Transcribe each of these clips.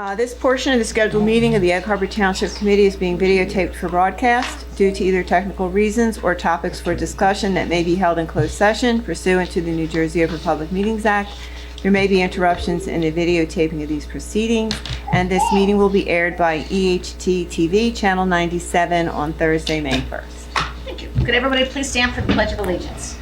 This portion of the scheduled meeting of the Egg Harbor Township Committee is being videotaped for broadcast due to either technical reasons or topics for discussion that may be held in closed session pursuant to the New Jersey Open Public Meetings Act. There may be interruptions in the videotaping of these proceedings, and this meeting will be aired by EHT TV, Channel 97 on Thursday, May 1st. Thank you. Could everybody please stand for the Pledge of Allegiance?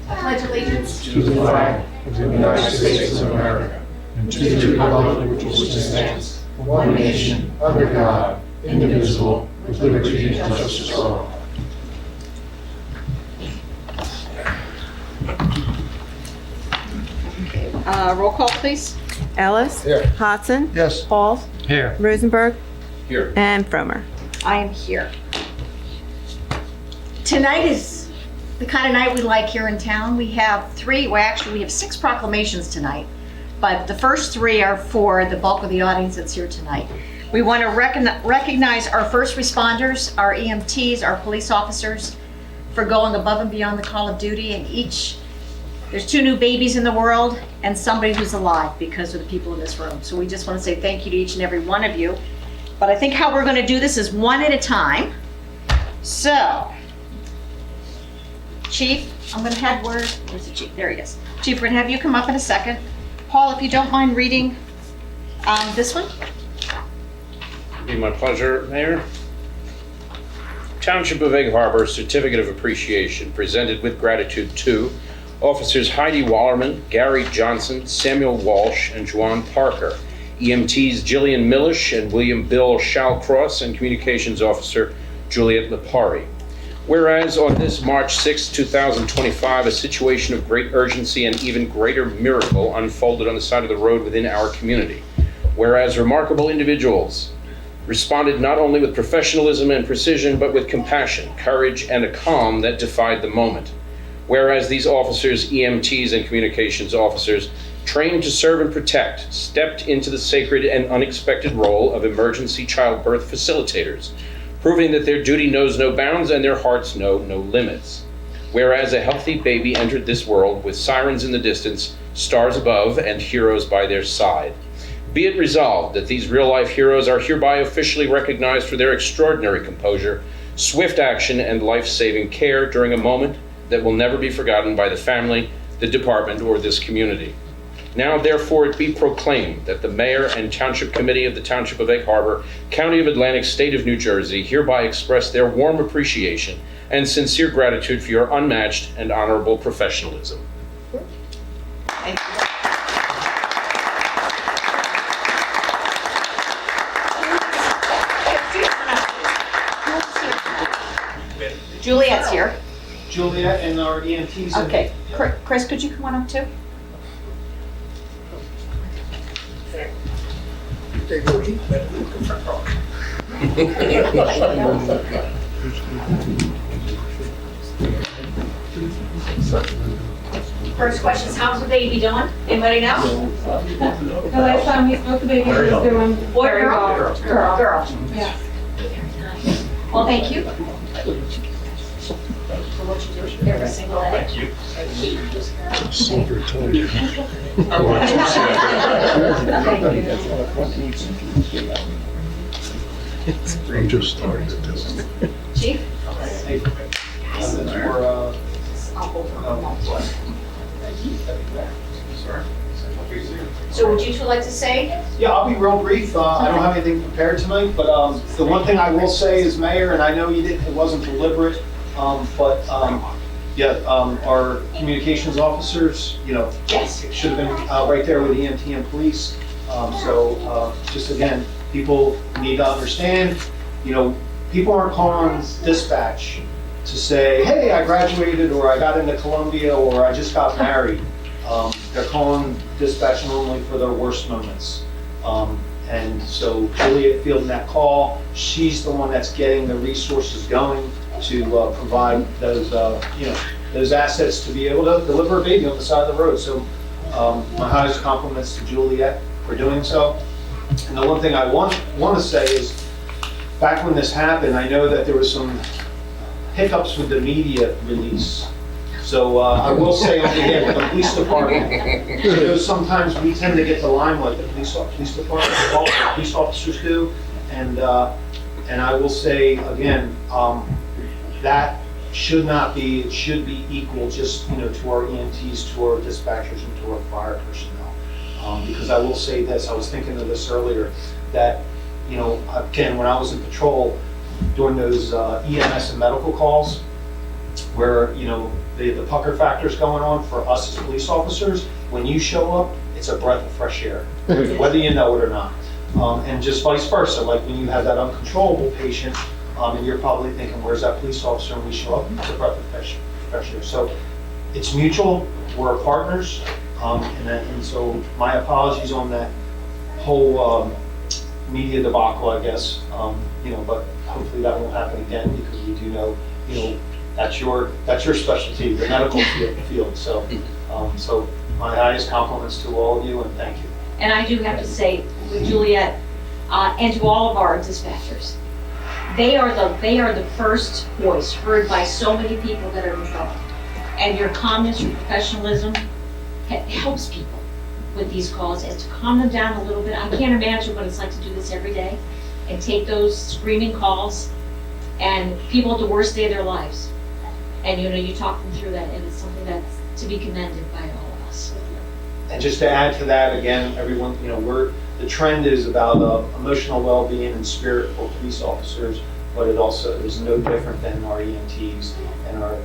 I pledge allegiance to the flag of the United States of America and to the republic which stands, one nation, under God, indivisible, with liberty and justice for all. Roll call, please. Ellis. Here. Hodson. Yes. Pauls. Here. Rosenberg. Here. And Fromer. I am here. Tonight is the kind of night we like here in town. We have six proclamations tonight, but the first three are for the bulk of the audience that's here tonight. We want to recognize our first responders, our EMTs, our police officers, for going above and beyond the call of duty, and there's two new babies in the world and somebody who's alive because of the people in this room. So we just want to say thank you to each and every one of you. But I think how we're going to do this is one at a time. So, Chief, I'm going to have where's the Chief? There he is. Chief, we're going to have you come up in a second. Paul, if you don't mind reading this one. It'd be my pleasure, Mayor. Township of Egg Harbor Certificate of Appreciation presented with gratitude to Officers Heidi Wallerman, Gary Johnson, Samuel Walsh, and Juan Parker, EMTs Jillian Millish and William Bill Shallcross, and Communications Officer Juliet Lipari. Whereas on this March 6, 2025, a situation of great urgency and even greater miracle unfolded on the side of the road within our community. Whereas remarkable individuals responded not only with professionalism and precision, but with compassion, courage, and a calm that defied the moment. Whereas these officers, EMTs and communications officers, trained to serve and protect, stepped into the sacred and unexpected role of emergency childbirth facilitators, proving that their duty knows no bounds and their hearts know no limits. Whereas a healthy baby entered this world with sirens in the distance, stars above, and heroes by their side. Be it resolved that these real-life heroes are hereby officially recognized for their extraordinary composure, swift action, and life-saving care during a moment that will never be forgotten by the family, the department, or this community. Now, therefore, it be proclaimed that the Mayor and Township Committee of the Township of Egg Harbor, County of Atlantic, State of New Jersey, hereby express their warm appreciation and sincere gratitude for your unmatched and honorable professionalism. Thank you. Juliet's here. Juliet and our EMTs. Okay, Chris, could you come on up too? First question is, how's the baby doing? Anybody know? The last time we spoke, the baby was doing Boy or girl? Girl. Yeah. Well, thank you. For what you do every single day. Thank you. I'm just starting to do it. Chief? So would you two like to say? Yeah, I'll be real brief. I don't have anything prepared tonight, but the one thing I will say is, Mayor, and I know it wasn't deliberate, but our communications officers, Yes. should have been right there with EMT and police. So just again, people need to understand, people aren't calling dispatch to say, hey, I graduated, or I got into Columbia, or I just got married. They're calling dispatch normally for their worst moments. And so Juliet fielding that call, she's the one that's getting the resources going to provide those assets to be able to deliver a baby on the side of the road. So my highest compliments to Juliet for doing so. And the one thing I want to say is, back when this happened, I know that there was some hiccups with the media release. So I will say, again, with the police department, you know, sometimes we tend to get the limelight, the police department, all the police officers do. And I will say, again, that should not be, it should be equal just, you know, to our EMTs, to our dispatchers, and to our fire personnel. Because I will say this, I was thinking of this earlier, that, you know, again, when I was in patrol, during those EMS and medical calls, where, you know, the pucker factor's going on for us as police officers, when you show up, it's a breath of fresh air, whether you know it or not. And just vice versa, like when you have that uncontrollable patient, and you're probably thinking, where's that police officer? And we show up, it's a breath of fresh air. So it's mutual, we're partners, and so my apologies on that whole media debacle, I guess, you know, but hopefully that won't happen again, because we do know, you know, that's your specialty, the medical field. So, so my highest compliments to all of you, and thank you. And I do have to say, with Juliet, and to all of our dispatchers, they are the first voice heard by so many people that are in trouble. And your calmness, your professionalism helps people with these calls, and to calm them down a little bit. I can't imagine what it's like to do this every day and take those screaming calls, and people at the worst day of their lives. And you know, you talk them through that, and it's something that's to be commended by all of us. And just to add to that, again, everyone, you know, the trend is about emotional well-being and spirit for police officers, but it also is no different than our EMTs and our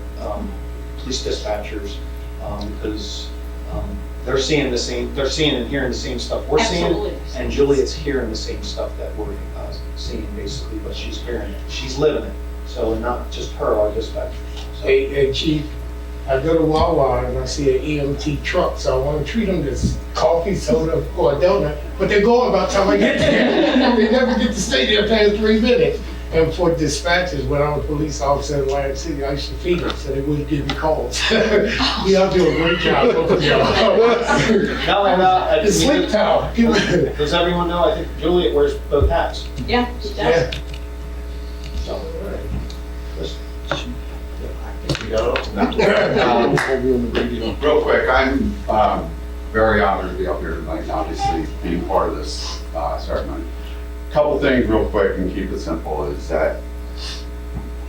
police dispatchers, because they're seeing and hearing the same stuff we're Absolutely. seeing, and Juliet's hearing the same stuff that we're seeing, basically, but she's hearing it, she's living it. So, and not just her, our dispatchers. So. Hey, Chief, I go to Wawa and I see an EMT truck, so I want to treat them to coffee, soda, or a donut, but they're going by the time I get there. They never get to stay there past 3 minutes. And for dispatchers, when I was a police officer in Atlantic City, I used to feed them so they wouldn't give me calls. Y'all do a great job, both of y'all. No, and The sleep tower. does everyone know, I think Juliet wears both hats. Yeah, she does. Yeah. So, all right. Real quick, I'm very honored to be up here tonight, and obviously being part of this ceremony. Couple things real quick and keep it simple is that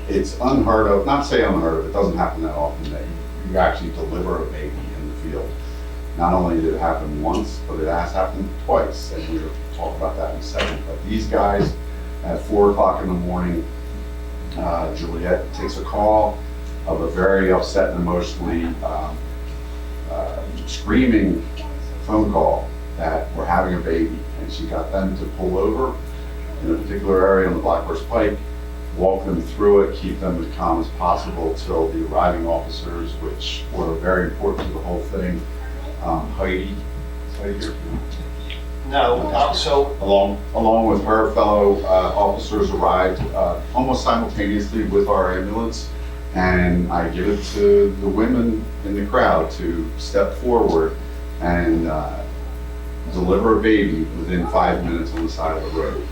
it's unheard of, not say unheard of, it doesn't happen that often that you actually deliver a baby in the field. Not only did it happen once, but it has happened twice, and we'll talk about that in a second. But these guys, at 4 o'clock in the morning, Juliet takes a call of a very upset and emotionally screaming phone call that we're having a baby, and she got them to pull over in a particular area on the Black Horse Pike, walk them through it, keep them as calm as possible till the arriving officers, which were very important to the whole thing. Heidi here? No, so Along with her fellow officers arrived almost simultaneously with our ambulance, and I give it to the women in the crowd to step forward and deliver a baby within 5 minutes on the side of the road.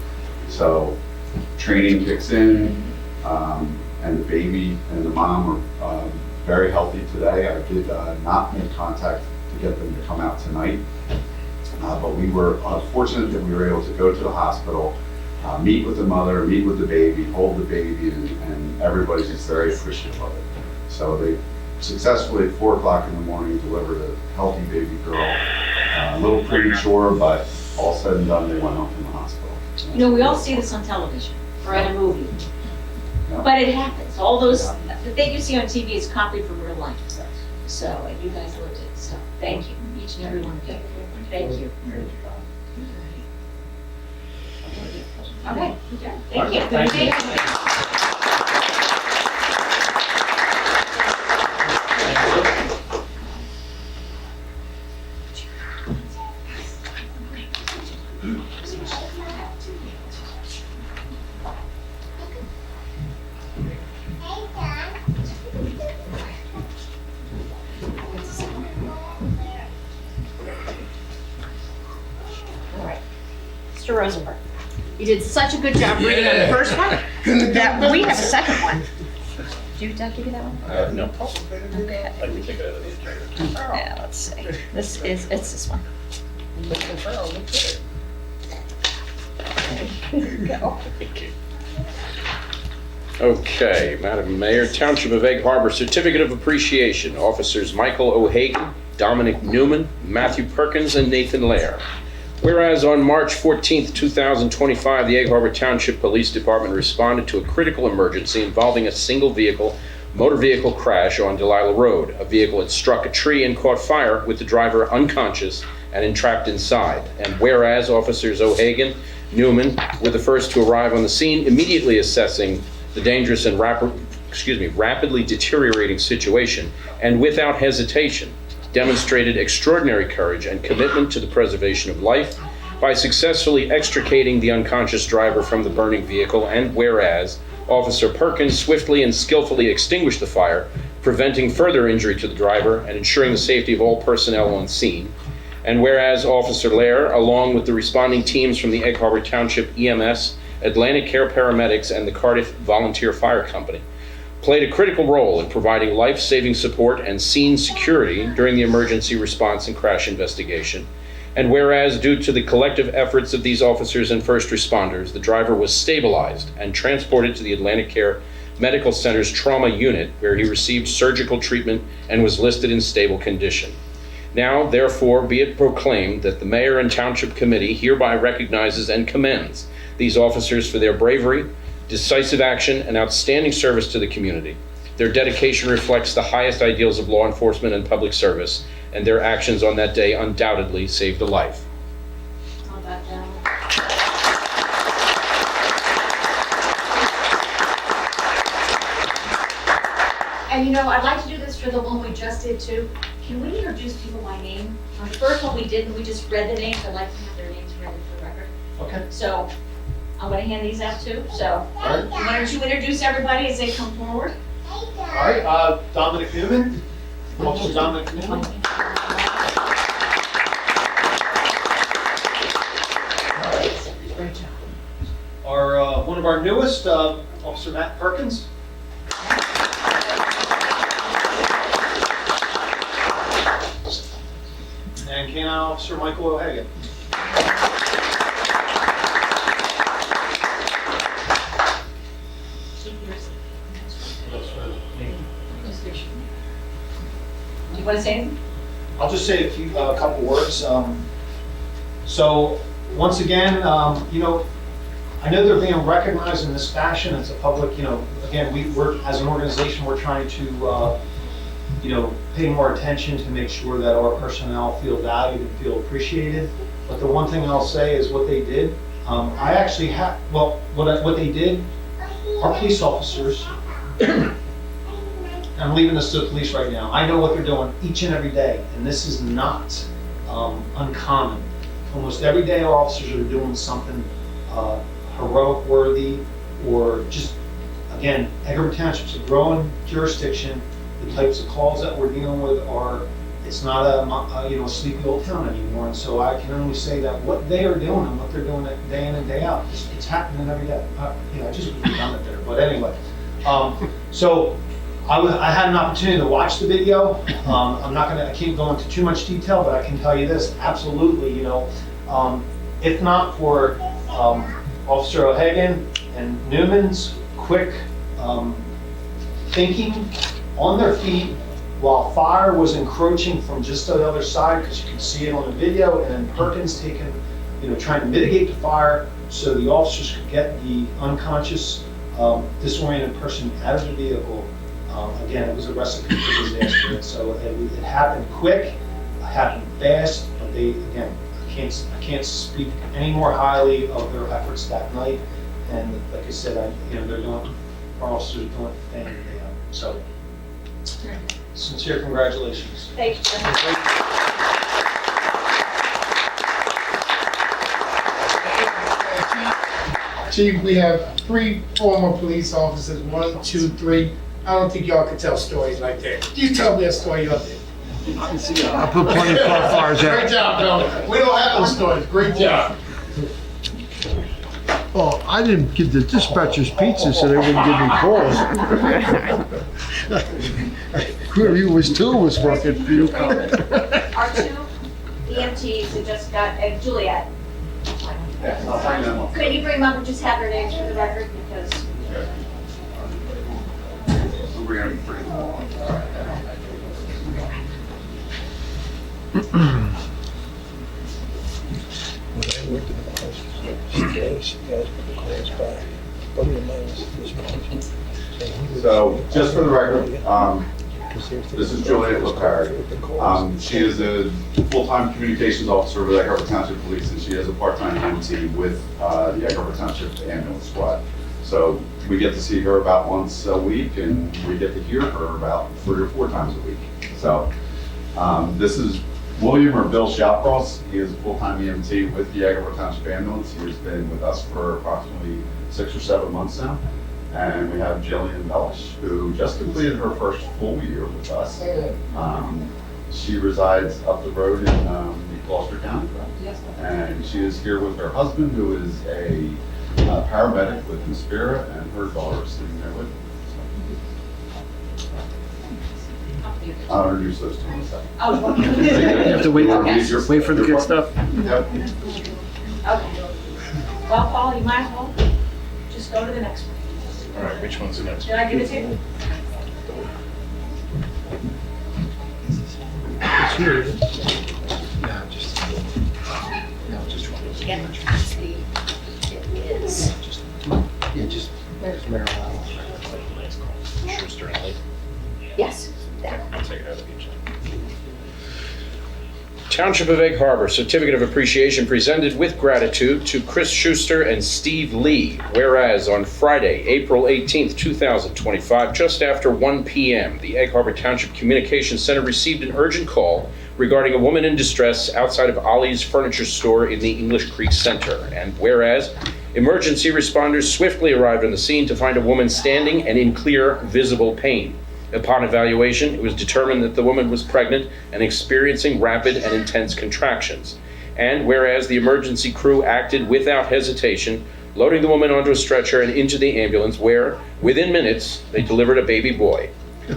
So training kicks in, and the baby and the mom are very healthy today. I did not make contact to get them to come out tonight, but we were fortunate that we were able to go to the hospital, meet with the mother, meet with the baby, hold the baby, and everybody's just very appreciative of it. So they successfully at 4 o'clock in the morning delivered a healthy baby girl, a little premature, but all said and done, they went home from the hospital. You know, we all see this on television or in a movie, Yeah. but it happens. All those, the thing you see on TV is copied from real life. So, and you guys lived it, so thank you, each and every one of you. Thank you. Okay, thank you. Thank you. All right, Mr. Rosenberg, you did such a good job reading on the first one that we have a second one. Did I give you that one? No. Okay. I can take it out of the agenda. Yeah, let's see. It's this one. Go. Thank you. Okay, Madam Mayor, Township of Egg Harbor Certificate of Appreciation, Officers Michael O'Hagan, Dominic Newman, Matthew Perkins, and Nathan Lair. Whereas on March 14th, 2025, the Egg Harbor Township Police Department responded to a critical emergency involving a single vehicle motor vehicle crash on Delilah Road. A vehicle had struck a tree and caught fire with the driver unconscious and entrapped inside. And whereas Officers O'Hagan, Newman were the first to arrive on the scene, immediately assessing the dangerous and rapidly deteriorating situation, and without hesitation, demonstrated extraordinary courage and commitment to the preservation of life by successfully extricating the unconscious driver from the burning vehicle. And whereas Officer Perkins swiftly and skillfully extinguished the fire, preventing further injury to the driver and ensuring the safety of all personnel on scene. And whereas Officer Lair, along with the responding teams from the Egg Harbor Township EMS, Atlantic Care Paramedics, and the Cardiff Volunteer Fire Company, played a critical role in providing life-saving support and scene security during the emergency response and crash investigation. And whereas, due to the collective efforts of these officers and first responders, the driver was stabilized and transported to the Atlantic Care Medical Center's trauma unit, where he received surgical treatment and was listed in stable condition. Now, therefore, be it proclaimed that the Mayor and Township Committee hereby recognizes and commends these officers for their bravery, decisive action, and outstanding service to the community. Their dedication reflects the highest ideals of law enforcement and public service, and their actions on that day undoubtedly saved a life. And you know, I'd like to do this for the one we just did too. Can we introduce people by name? On the first one we didn't, we just read the names. I'd like to have their names read for the record. Okay. So I'm gonna hand these out too. So All right. why don't you introduce everybody as they come forward? All right, Dominic Newman. Officer Dominic Newman. One of our newest, Officer Matt Perkins. And Canine Officer Michael O'Hagan. Do you want to say anything? I'll just say a couple words. So once again, you know, I know they're being recognized in this fashion. It's a public, you know, again, we're as an organization, we're trying to, you know, pay more attention to make sure that our personnel feel valued and feel appreciated. But the one thing I'll say is what they did. I actually have, well, what they did, our police officers, I'm leaving this to the police right now. I know what they're doing each and every day, and this is not uncommon. Almost every day our officers are doing something heroic worthy, or just, again, Egg Harbor Township's a growing jurisdiction. The types of calls that we're dealing with are, it's not a you know, a sleepy old town anymore. And so I can only say that what they are doing and what they're doing day in and day out, it's happening every day. You know, I just done it there. But anyway, so I had an opportunity to watch the video. I can't go into too much detail, but I can tell you this, absolutely, you know, if not for Officer O'Hagan and Newman's quick thinking on their feet while fire was encroaching from just the other side, because you can see it on the video, and then Perkins taking, you know, trying to mitigate the fire so the officers could get the unconscious, disoriented person out of the vehicle. Again, it was a recipe for disaster. And so it happened quick, it happened fast, but they, again, I can't speak any more highly of their efforts that night. And like I said, you know, they're doing, our officers are doing day in and day out. So, sincere congratulations. Thank you. Chief, we have 3 former police officers, 1, 2, 3. I don't think y'all can tell stories like that. You tell me a story up there. I put plenty of fires out. Great job, Bill. We don't have those stories. Great job. Oh, I didn't give the dispatchers pizza so they wouldn't give me calls. Whoever was two was working for you. Our two EMTs who just got, Juliet. I'll find them. Could you bring them up and just have their names for the record, because We're gonna be pretty long. So, just for the record, this is Juliet LaParry. She is a full-time communications officer with Egg Harbor Township Police, and she has a part-time EMT with the Egg Harbor Township Ambulance Squad. So we get to see her about once a week, and we get to hear her about 3 or 4 times a week. So this is William or Bill Shopcross. He is a full-time EMT with the Egg Harbor Township Ambulance. He has been with us for approximately 6 or 7 months now. And we have Jillian Mellish, who just completed her first full year with us. She resides up the road in Gloucester County. And she is here with her husband, who is a paramedic with Inspira, and her daughter is sitting there with her. I'll introduce those two in a second. oh, You have to wait for the good stuff. Yep. okay. Well, Paul, you might as well just go to the next one. All right, which one's the next? Did I give it to you? It's here. Yeah, just Yeah, it is. there's marijuana. Schuster and Lee. Yes, there. I'll take it out of each. Township of Egg Harbor Certificate of Appreciation presented with gratitude to Chris Schuster and Steve Lee. Whereas on Friday, April 18th, 2025, just after 1 p.m., the Egg Harbor Township Communications Center received an urgent call regarding a woman in distress outside of Ollie's Furniture Store in the English Creek Center. And whereas emergency responders swiftly arrived on the scene to find a woman standing and in clear, visible pain. Upon evaluation, it was determined that the woman was pregnant and experiencing rapid and intense contractions. And whereas the emergency crew acted without hesitation, loading the woman onto a stretcher and into the ambulance, where, within minutes, they delivered a baby boy.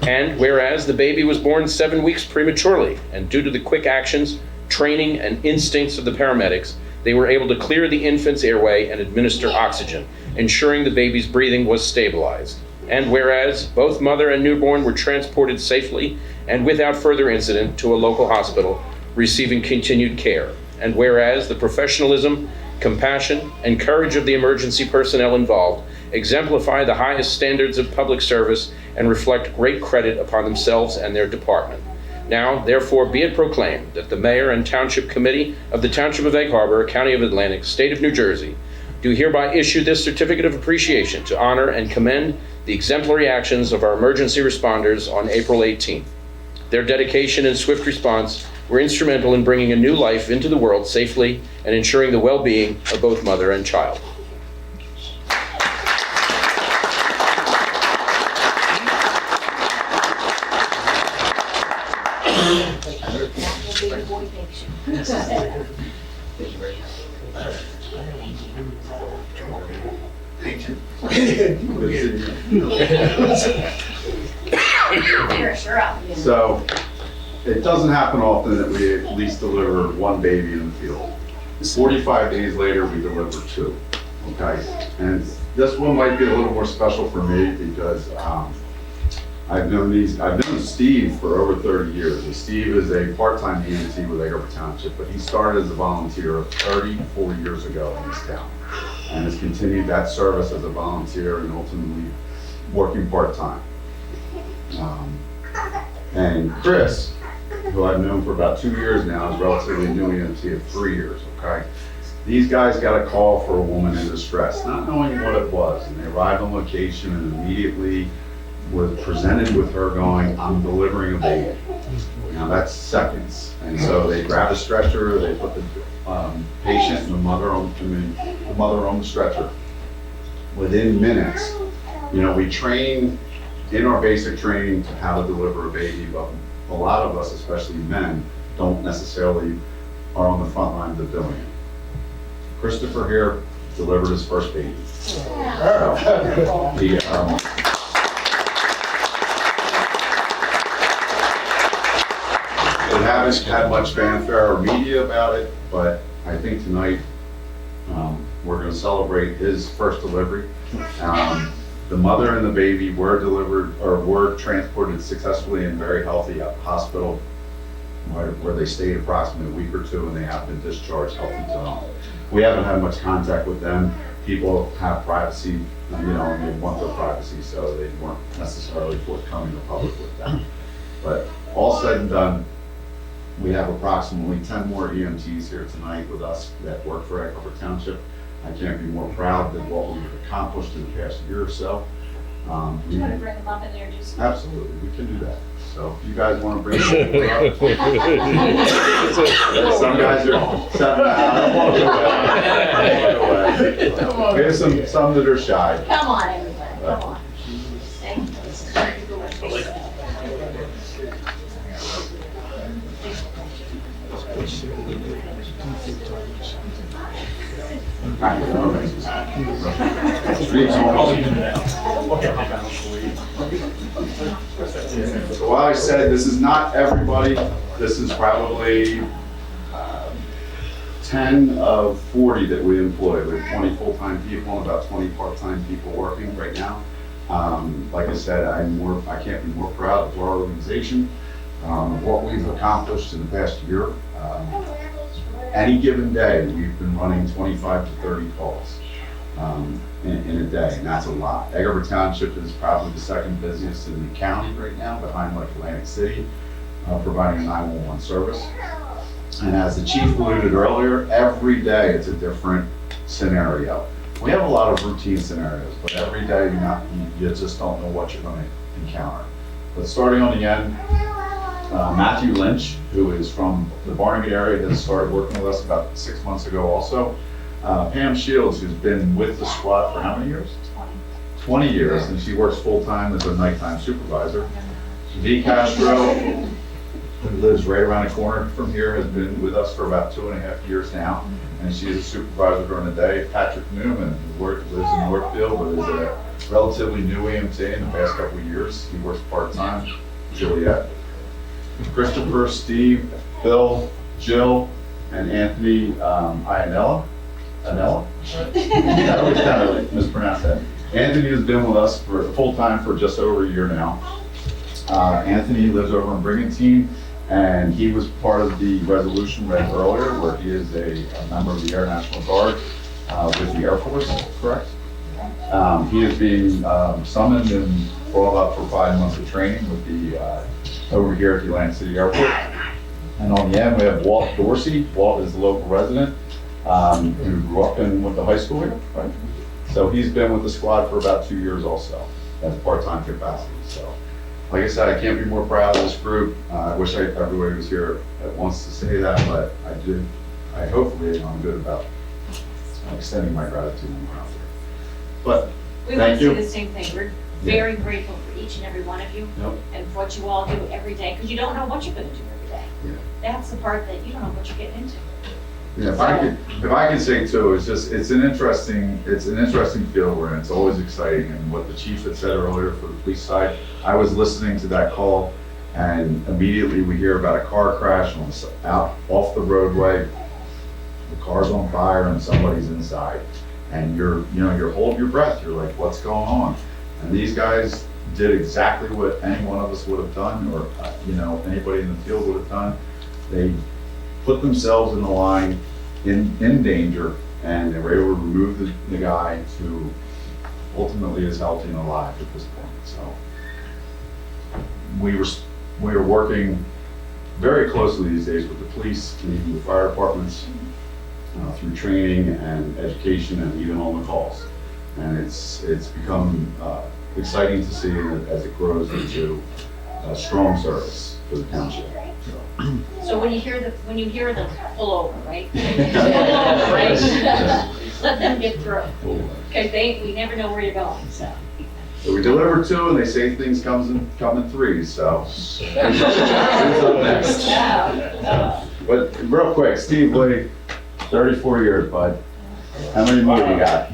And whereas the baby was born 7 weeks prematurely, and due to the quick actions, training, and instincts of the paramedics, they were able to clear the infant's airway and administer oxygen, ensuring the baby's breathing was stabilized. And whereas both mother and newborn were transported safely and without further incident to a local hospital, receiving continued care. And whereas the professionalism, compassion, and courage of the emergency personnel involved exemplify the highest standards of public service and reflect great credit upon themselves and their department. Now, therefore, be it proclaimed that the Mayor and Township Committee of the Township of Egg Harbor, County of Atlantic, State of New Jersey, do hereby issue this certificate of appreciation to honor and commend the exemplary actions of our emergency responders on April 18th. Their dedication and swift response were instrumental in bringing a new life into the world safely and ensuring the well-being of both mother and child. So, it doesn't happen often that we at least deliver one baby in the field. 45 days later, we deliver 2, okay? And this one might be a little more special for me because I've known Steve for over 30 years. And Steve is a part-time EMT with Egg Harbor Township, but he started as a volunteer 34 years ago in this town and has continued that service as a volunteer and ultimately working part-time. And Chris, who I've known for about 2 years now, is relatively new EMT of 3 years, okay? These guys got a call for a woman in distress, not knowing what it was, and they arrived on location and immediately were presented with her going, I'm delivering a baby. Now that's seconds. And so they grabbed a stretcher, they put the patient and the mother on the stretcher. Within minutes, we train in our basic training to how to deliver a baby, but a lot of us, especially men, don't necessarily are on the front lines of doing it. Christopher here delivered his first baby. So, he, we haven't had much fanfare or media about it, but I think tonight we're going to celebrate his first delivery. The mother and the baby were delivered or were transported successfully and very healthy at the hospital, where they stayed approximately a week or two, and they have been discharged healthy to home. We haven't had much contact with them. People have privacy, you know, and they want their privacy, so they weren't necessarily forthcoming or public with them. But all said and done, we have approximately 10 more EMTs here tonight with us that work for Egg Harbor Township. I can't be more proud of what we've accomplished in the past year or so. Do you want to bring them up and introduce them? Absolutely, we can do that. So if you guys want to bring them up. Some guys are, we have some that are shy. Come on, everybody, come on. Thank you. So while I said this is not everybody, this is probably 10 of 40 that we employ. We have 20 full-time people and about 20 part-time people working right now. Like I said, I can't be more proud of our organization, what we've accomplished in the past year. Any given day, we've been running 25 to 30 calls in a day, and that's a lot. Egg Harbor Township is probably the second busiest in the county right now, behind like Atlantic City, providing a 911 service. And as the chief alluded earlier, every day it's a different scenario. We have a lot of routine scenarios, but every day you just don't know what you're going to encounter. But starting on the end, Matthew Lynch, who is from the Barnegat area, has started working with us about 6 months ago also. Pam Shields, who's been with the squad for how many years? 20 years, and she works full-time as a nighttime supervisor. V. Castro, who lives right around the corner from here, has been with us for about 2.5 years now, and she's a supervisor during the day. Patrick Newman, who lives in Northfield, but is a relatively new EMT in the past couple of years. He works part-time. Juliet. Christopher, Steve, Bill, Jill, and Anthony Ianella. Anella? I always kind of like mispronounce that. Anthony has been with us for full-time for just over a year now. Anthony lives over in Brigantine, and he was part of the resolution read earlier, where he is a member of the Air National Guard with the Air Force, correct? He is being summoned and brought up for 5 months of training with the over here at the Atlantic City Airport. And on the end, we have Walt Dorsey. Walt is the local resident who grew up with the high school here, right? So he's been with the squad for about 2 years also, as part-time capacity. So, like I said, I can't be more proud of this group. I wish everybody was here at once to say that, but hopefully I'm good about extending my gratitude more out there. But We want thank to you. say the same thing. We're very grateful for each and every one of you Yep. and for what you all do every day, because you don't know what you're going to do every day. Yeah. That's the part that you don't know what you're getting into. Yeah, if I could say too, it's an interesting field we're in. It's always exciting, and what the chief had said earlier for the police side, I was listening to that call, and immediately we hear about a car crash out off the roadway. The car's on fire and somebody's inside, and you're holding your breath. You're like, what's going on? And these guys did exactly what any one of us would have done, or anybody in the field would have done. They put themselves in the line in danger, and they were able to remove the guy who ultimately is healthy and alive at this point. So we were working very closely these days with the police, the fire departments, through training and education, and even on the calls. And it's become exciting to see as it grows into a strong service for the township. So when you hear them pull over, right? Pull over, right? Let them get through, because we never know where you're going, so. So we deliver 2, and they say things come in 3. So who's up next? But real quick, Steve Lee, 34 years, bud. How many more you got?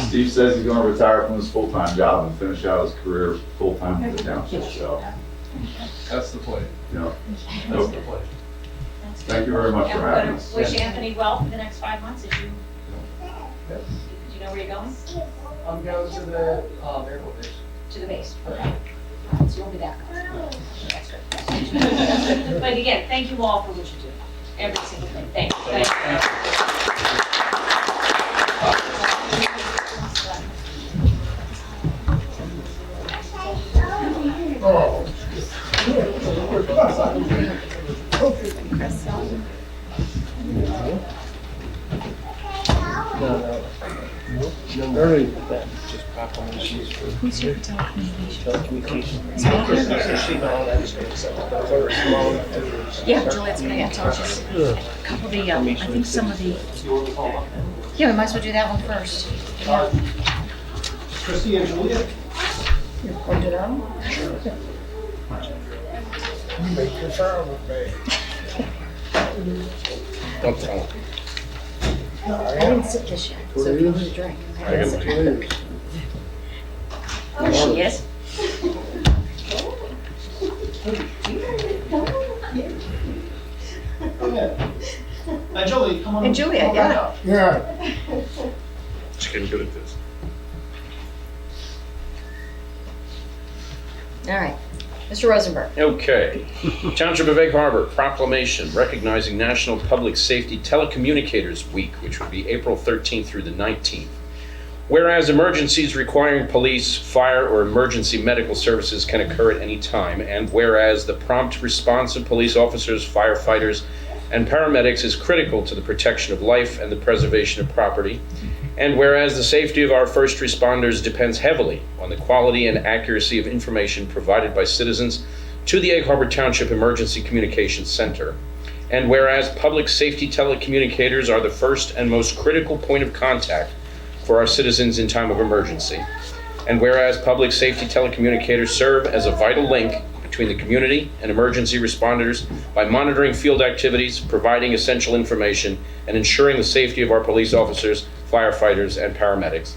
Steve says he's gonna retire from his full-time job and finish out his career full-time with the township, so, That's the play. you know. That's the play. Thank you very much And for we're having gonna us. wish Anthony well for the next 5 months. Do you know where you're going? I'm going to the airport base. To the base. Okay. So you'll be back. That's good. That's good. But again, thank you all for what you do. Every single thing. Thank you. Thank you. Oh. Early. Just proclamations for. Who's your telecommunication? Telecommunication. Yeah, Juliet's gonna get touches. A couple of the, I think some of the, yeah, we might as well do that one first. Christie and Julia? You make your child look bad. Don't tell him. I didn't sip this yet, so if you want to drink. I didn't sip it. There she is. And Julie, come on. And Julia, come back yeah. up. Yeah. She's getting good at this. All right, Mr. Rosenberg. Okay. Township of Egg Harbor proclamation recognizing National Public Safety Telecommunicators Week, which would be April 13th through the 19th. Whereas emergencies requiring police, fire, or emergency medical services can occur at any time, and whereas the prompt response of police officers, firefighters, and paramedics is critical to the protection of life and the preservation of property, and whereas the safety of our first responders depends heavily on the quality and accuracy of information provided by citizens to the Egg Harbor Township Emergency Communications Center, and whereas public safety telecommunicators are the first and most critical point of contact for our citizens in time of emergency, and whereas public safety telecommunicators serve as a vital link between the community and emergency responders by monitoring field activities, providing essential information, and ensuring the safety of our police officers, firefighters, and paramedics.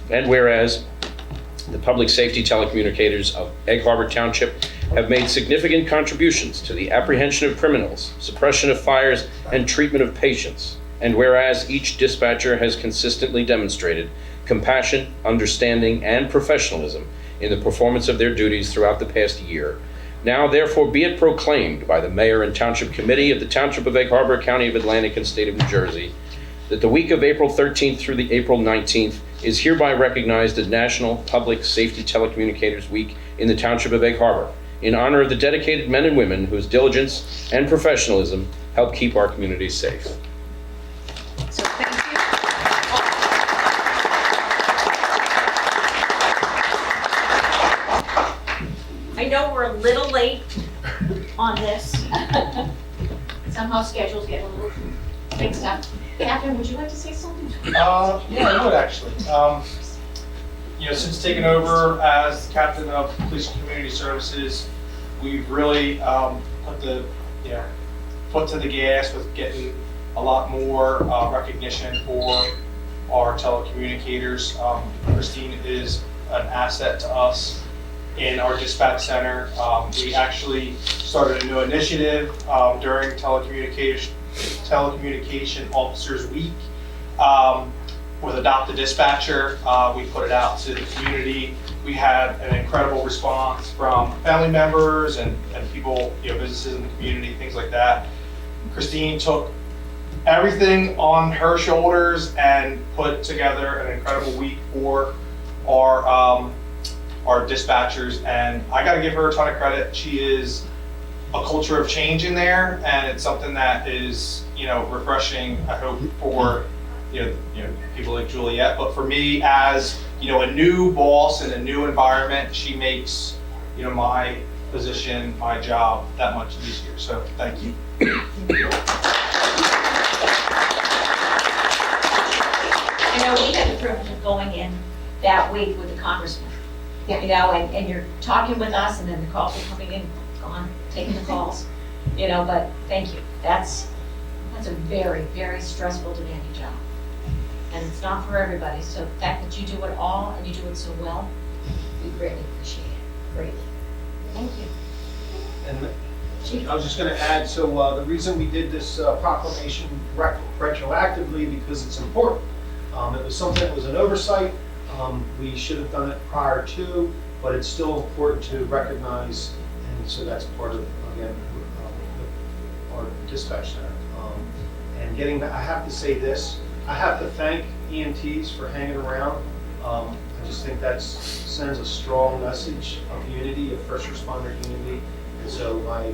And whereas the public safety telecommunicators of Egg Harbor Township have made significant contributions to the apprehension of criminals, suppression of fires, and treatment of patients. And whereas each dispatcher has consistently demonstrated compassion, understanding, and professionalism in the performance of their duties throughout the past year, now therefore be it proclaimed by the Mayor and Township Committee of the Township of Egg Harbor, County of Atlantic, and State of New Jersey, that the week of April 13th through the April 19th is hereby recognized as National Public Safety Telecommunicators Week in the Township of Egg Harbor, in honor of the dedicated men and women whose diligence and professionalism help keep our communities safe. So thank you. I know we're a little late on this. Somehow schedules get a little mixed up. Catherine, would you like to say something? Yeah, I would actually. Since taking over as captain of Police and Community Services, we've really put the foot to the gas with getting a lot more recognition for our telecommunicators. Christine is an asset to us in our dispatch center. We actually started a new initiative during Telecommunication Officers Week with Adopt a Dispatcher. We put it out to the community. We had an incredible response from family members and people, businesses in the community, things like that. Christine took everything on her shoulders and put together an incredible week for our dispatchers, and I got to give her a ton of credit. She is a culture of change in there, and it's something that is refreshing, I hope, for people like Juliet, but for me as a new boss in a new environment, she makes my position, my job that much easier. So thank you. I know we had the privilege of going in that week with the congressman. Yeah. And you're talking with us, and then the calls are coming in, gone, taking the calls. you know, but thank you. That's a very, very stressful, demanding job. And it's not for everybody, so the fact that you do it all and you do it so well, we greatly appreciate it, greatly. Thank you. And I was just gonna add, so the reason we did this proclamation retroactively, because it's important. It was something that was an oversight. We should have done it prior to, but it's still important to recognize, and so that's part of, again, our dispatch center. And getting back, I have to say this, I have to thank EMTs for hanging around. I just think that sends a strong message of unity, of first responder unity. And so my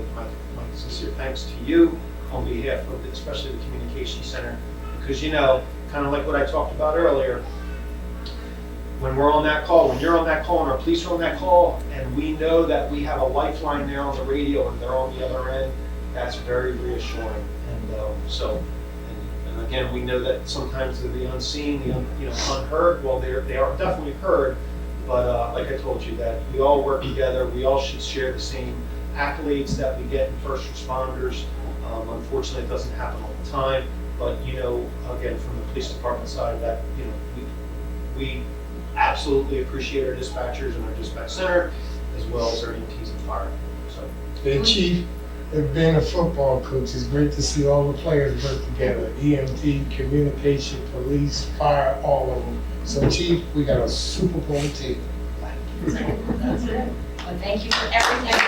sincere thanks to you on behalf of, especially the communication center, because you know, kind of like what I talked about earlier, when we're on that call, when you're on that call and our police are on that call, and we know that we have a lifeline there on the radio and they're on the other end, that's very reassuring. And again, we know that sometimes they're the unseen, the unheard. Well, they are definitely heard, but like I told you, that we all work together. We all should share the same accolades that we get in first responders. Unfortunately, it doesn't happen all the time, but again, from the police department side, that we absolutely appreciate our dispatchers and our dispatch center, as well as our EMTs and fire. So, And Chief, being a football coach, it's great to see all the players work together. EMT, communication, police, fire, all of them. So Chief, we got a Super Bowl team. Well, thank you for everything.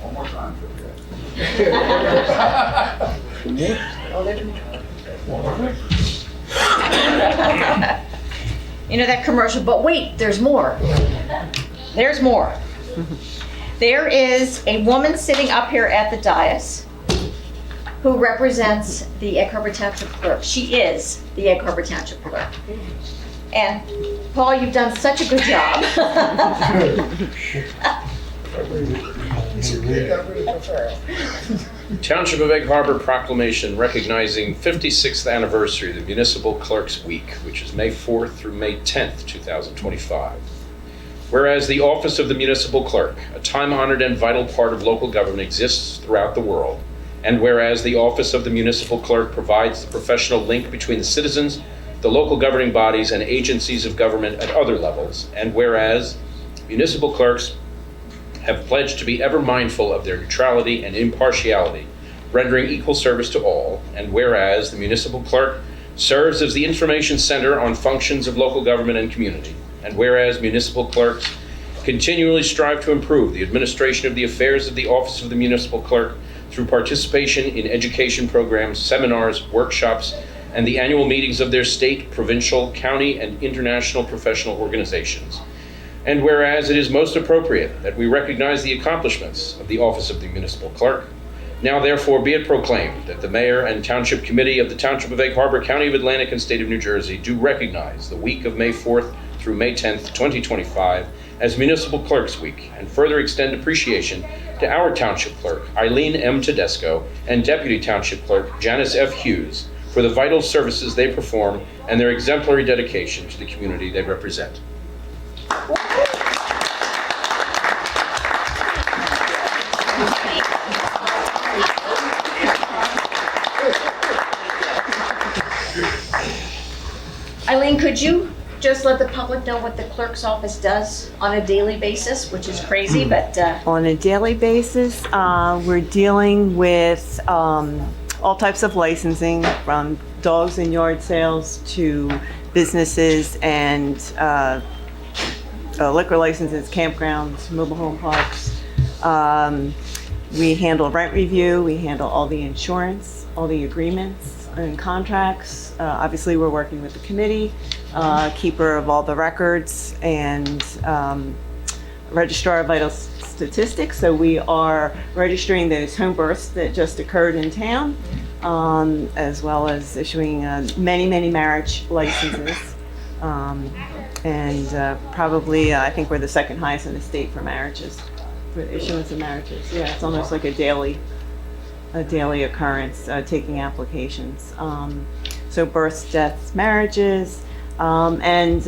One more time. You know that commercial, but wait, there's more. There's more. There is a woman sitting up here at the dais who represents the Egg Harbor Township clerk. She is the Egg Harbor Township clerk. And Paul, you've done such a good job. Township of Egg Harbor proclamation recognizing 56th anniversary of the Municipal Clerks Week, which is May 4th through May 10th, 2025. Whereas the office of the municipal clerk, a time-honored and vital part of local government, exists throughout the world, and whereas the office of the municipal clerk provides the professional link between the citizens, the local governing bodies, and agencies of government at other levels, and whereas municipal clerks have pledged to be ever mindful of their neutrality and impartiality, rendering equal service to all, and whereas the municipal clerk serves as the information center on functions of local government and community, and whereas municipal clerks continually strive to improve the administration of the affairs of the office of the municipal clerk through participation in education programs, seminars, workshops, and the annual meetings of their state, provincial, county, and international professional organizations. And whereas it is most appropriate that we recognize the accomplishments of the office of the municipal clerk, now therefore be it proclaimed that the Mayor and Township Committee of the Township of Egg Harbor, County of Atlantic, and State of New Jersey do recognize the week of May 4th through May 10th, 2025 as Municipal Clerks Week, and further extend appreciation to our Township Clerk, Eileen M. Tedesco, and Deputy Township Clerk, Janice F. Hughes, for the vital services they perform and their exemplary dedication to the community they represent. Eileen, could you just let the public know what the clerk's office does on a daily basis, which is crazy, but... On a daily basis, we're dealing with all types of licensing, from dogs and yard sales to businesses and liquor licenses, campgrounds, mobile home parks. We handle rent review, we handle all the insurance, all the agreements and contracts. Obviously, we're working with the committee, keeper of all the records, and registrar of vital statistics. So we are registering those home births that just occurred in town, as well as issuing many marriage licenses. And probably, I think we're the second highest in the state for marriages, for the issuance of marriages. Yeah, it's almost like a daily occurrence, taking applications. so births, deaths, marriages, and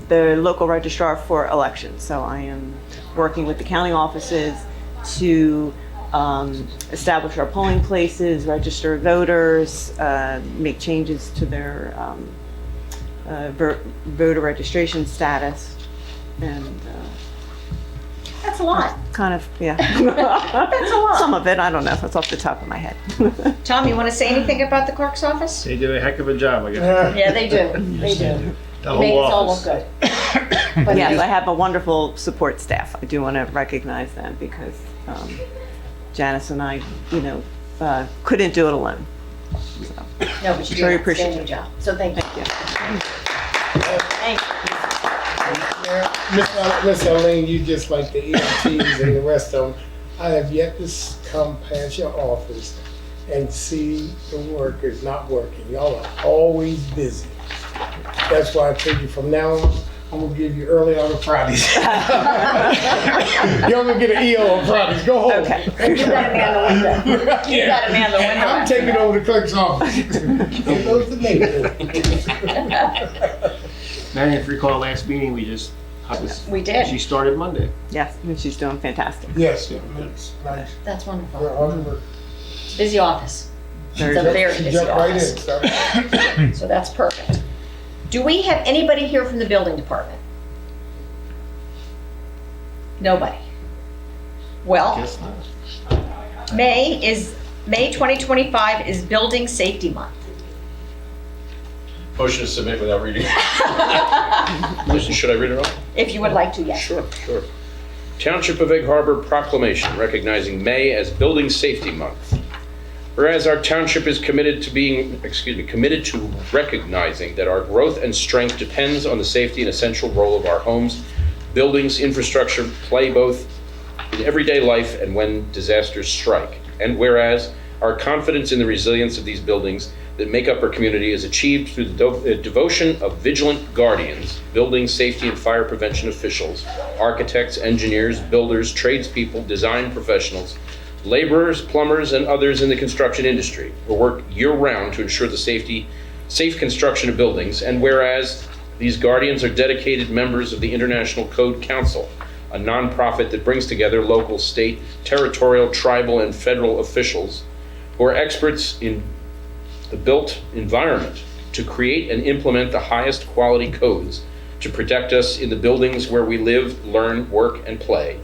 the local registrar for elections. So I am working with the county offices to establish our polling places, register voters, make changes to their voter registration status, and That's a lot. kind of, yeah. That's a lot. Some of it, I don't know, that's off the top of my head. Tom, you want to say anything about the clerk's office? They do a heck of a job, I guess. Yeah, they do. They do. The Make whole us all look office. good. But Yes, I have a wonderful support staff. I do want to recognize them because Janice and I, couldn't do it alone. No, but you do Very an outstanding appreciative. job. So thank you. Thank you. Miss Elaine, you just like the EMTs and the rest of them. I have yet to come past your office and see the workers not working. Y'all are always busy. That's why I told you from now on, I'm gonna give you early on Fridays. Y'all gonna get an EO on Fridays. Go home. Okay. You gotta man the window. You gotta man the window. I'm taking over the clerk's office. Here goes the neighbor. Marion, if you recall last meeting, We did. She started Monday. Yes, and she's doing fantastic. Yes, it's nice. That's wonderful. You're hard work. It's a busy office. Very It's a very She busy jumped right in. office. So. So that's perfect. Do we have anybody here from the building department? Nobody. Well, Guess not. May 2025 is Building Safety Month. Motion to submit without reading. Should I read it all? If you would like to, yes. Sure. Township of Egg Harbor proclamation recognizing May as Building Safety Month. Whereas our township is committed to recognizing that our growth and strength depends on the safety and essential role of our homes, buildings, infrastructure play both in everyday life and when disasters strike. And whereas our confidence in the resilience of these buildings that make up our community is achieved through the devotion of vigilant guardians, building safety and fire prevention officials, architects, engineers, builders, tradespeople, design professionals, laborers, plumbers, and others in the construction industry who work year-round to ensure the safe construction of buildings. And whereas these guardians are dedicated members of the International Code Council, a nonprofit that brings together local, state, territorial, tribal, and federal officials who are experts in the built environment to create and implement the highest quality codes to protect us in the buildings where we live, learn, work, and play.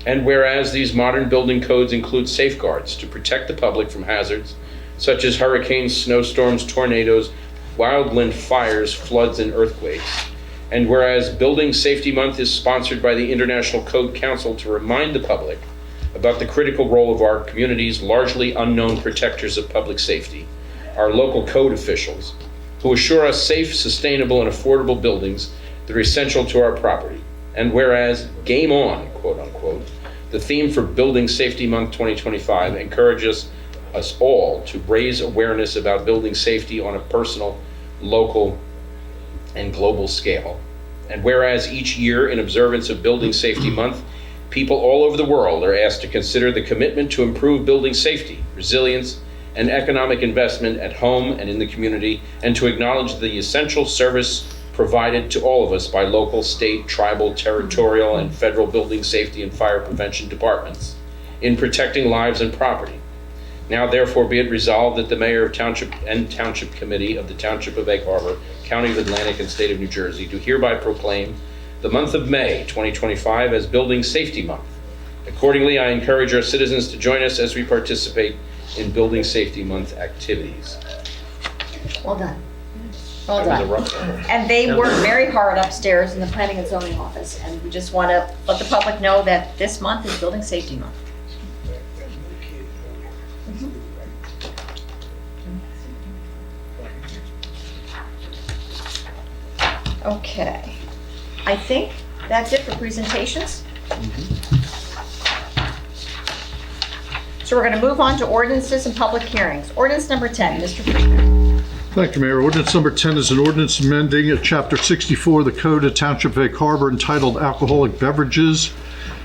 And whereas these modern building codes include safeguards to protect the public from hazards such as hurricanes, snowstorms, tornadoes, wildland fires, floods, and earthquakes. And whereas Building Safety Month is sponsored by the International Code Council to remind the public about the critical role of our community's largely unknown protectors of public safety, our local code officials, who assure us safe, sustainable, and affordable buildings that are essential to our property. And whereas Game On, quote unquote, the theme for Building Safety Month 2025 encourages us all to raise awareness about building safety on a personal, local, and global scale. And whereas each year in observance of Building Safety Month, people all over the world are asked to consider the commitment to improve building safety, resilience, and economic investment at home and in the community, and to acknowledge the essential service provided to all of us by local, state, tribal, territorial, and federal building safety and fire prevention departments in protecting lives and property. Now therefore be it resolved that the Mayor of Township and Township Committee of the Township of Egg Harbor, County of Atlantic, and State of New Jersey do hereby proclaim the month of May 2025 as Building Safety Month. Accordingly, I encourage our citizens to join us as we participate in Building Safety Month activities. Well done. Well That was a done. rough one. And they work very hard upstairs in the planning and zoning office, and we just want to let the public know that this month is Building Safety Month. Okay. I think that's it for presentations. So we're going to move on to ordinances and public hearings. Ordinance number 10, Mr. Friedman. Thank you, Mayor. Ordinance number 10 is an ordinance amending Chapter 64 of the Code of Township of Egg Harbor entitled Alcoholic Beverages,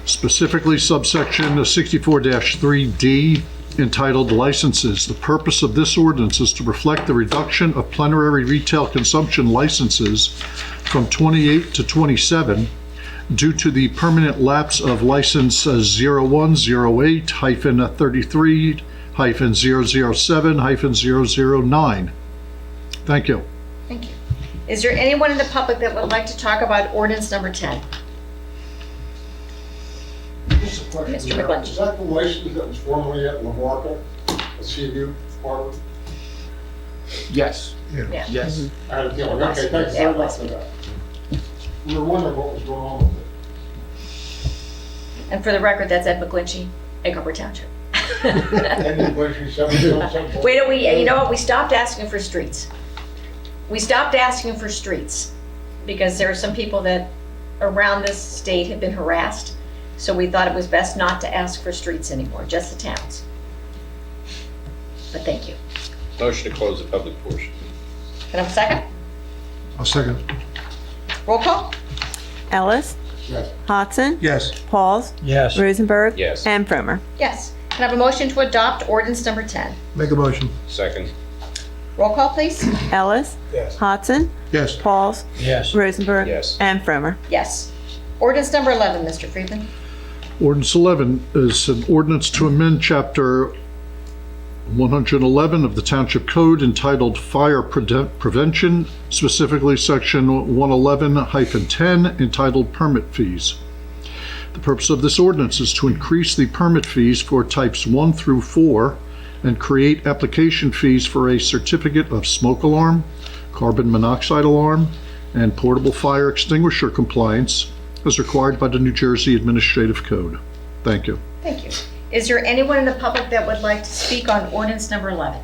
specifically subsection 64-3D, entitled Licenses. The purpose of this ordinance is to reflect the reduction of plenary retail consumption licenses from 28 to 27 due to the permanent lapse of license 0108-33-007-009. Thank you. Thank you. Is there anyone in the public that would like to talk about ordinance number 10? Just a question. Mr. McGlinchey. Is that the license that was formerly at Lamarca, a CU farm? Yes. Yeah. Yes. I had a feeling, okay, thanks Yeah, it very much for that. We were wondering what was going on with it. And for the record, that's Ed McGlinchey, Egg Harbor Township. And when she said something. You know what, we stopped asking for streets. We stopped asking for streets because there are some people that around this state have been harassed. So we thought it was best not to ask for streets anymore, just the towns. But thank you. Motion to close the public portion. Can I have a second? I'll second. Roll call? Ellis. Yes. Hodson. Yes. Pauls. Yes. Rosenberg. Yes. And Fromer. Yes. Can I have a motion to adopt ordinance number 10? Make a motion. Second. Roll call, please. Ellis. Yes. Hodson. Yes. Pauls. Yes. Rosenberg. Yes. And Fromer. Yes. Ordinance number 11, Mr. Friedman. Ordinance 11 is an ordinance to amend Chapter 111 of the Township Code entitled Fire Prevention, specifically Section 111-10 entitled Permit Fees. The purpose of this ordinance is to increase the permit fees for types 1 through 4 and create application fees for a certificate of smoke alarm, carbon monoxide alarm, and portable fire extinguisher compliance as required by the New Jersey Administrative Code. Thank you. Thank you. Is there anyone in the public that would like to speak on ordinance number 11?